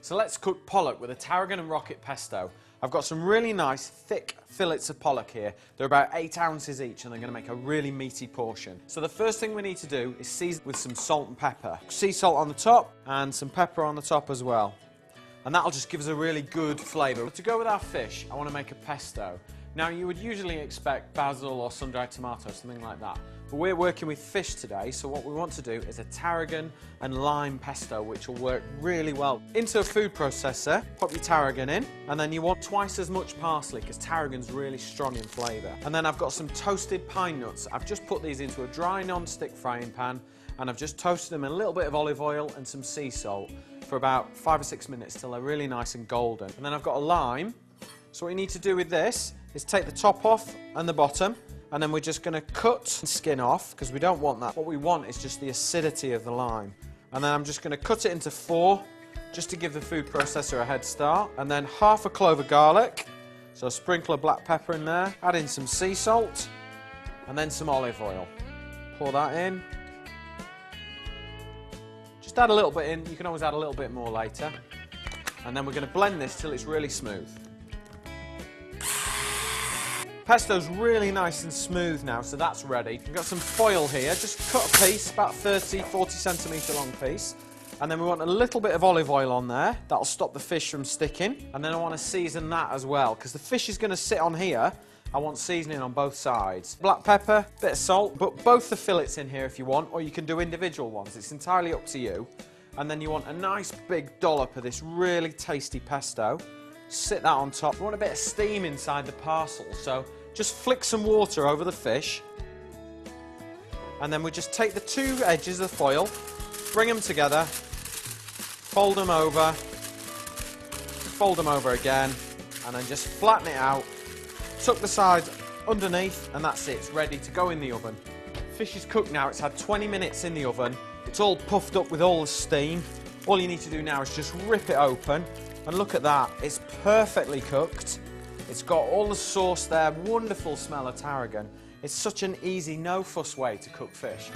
So let's cook pollock with a tarragon and rocket pesto. I've got some really nice thick fillets of pollock here. They're about 8 ounces each and they're going to make a really meaty portion. So the first thing we need to do is season with some salt and pepper. Sea salt on the top and some pepper on the top as well. And that'll just give us a really good flavour. To go with our fish, I want to make a pesto. Now you would usually expect basil or sun-dried tomato, something like that. But we're working with fish today, so what we want to do is a tarragon and lime pesto, which will work really well. Into a food processor, pop your tarragon in, and then you want twice as much parsley, because tarragon's really strong in flavour. And then I've got some toasted pine nuts. I've just put these into a dry non-stick frying pan, and I've just toasted them in a little bit of olive oil and some sea salt for about 5 or 6 minutes till they're really nice and golden. And then I've got a lime. So what you need to do with this is take the top off and the bottom, and then we're just going to cut and skin off because we don't want that. What we want is just the acidity of the lime. And then I'm just going to cut it into 4 just to give the food processor a head start. And then half a clove of garlic, so a sprinkle of black pepper in there, add in some sea salt and then some olive oil. Pour that in. Just add a little bit in, you can always add a little bit more later. And then we're going to blend this till it's really smooth. Pesto's really nice and smooth now, so that's ready. We've got some foil here, just cut a piece, about 30-40 centimetre long piece. And then we want a little bit of olive oil on there, that'll stop the fish from sticking. And then I want to season that as well, because the fish is going to sit on here. I want seasoning on both sides. Black pepper, bit of salt, put both the fillets in here if you want, or you can do individual ones, it's entirely up to you. And then you want a nice big dollop of this really tasty pesto. Sit that on top. We want a bit of steam inside the parcel, so just flick some water over the fish, and then we just take the 2 edges of the foil, bring them together, fold them over again, and then just flatten it out, tuck the sides underneath, and that's it, it's ready to go in the oven. Fish is cooked now, it's had 20 minutes in the oven, it's all puffed up with all the steam. All you need to do now is just rip it open, and look at that, it's perfectly cooked. It's got all the sauce there, wonderful smell of tarragon. It's such an easy, no-fuss way to cook fish.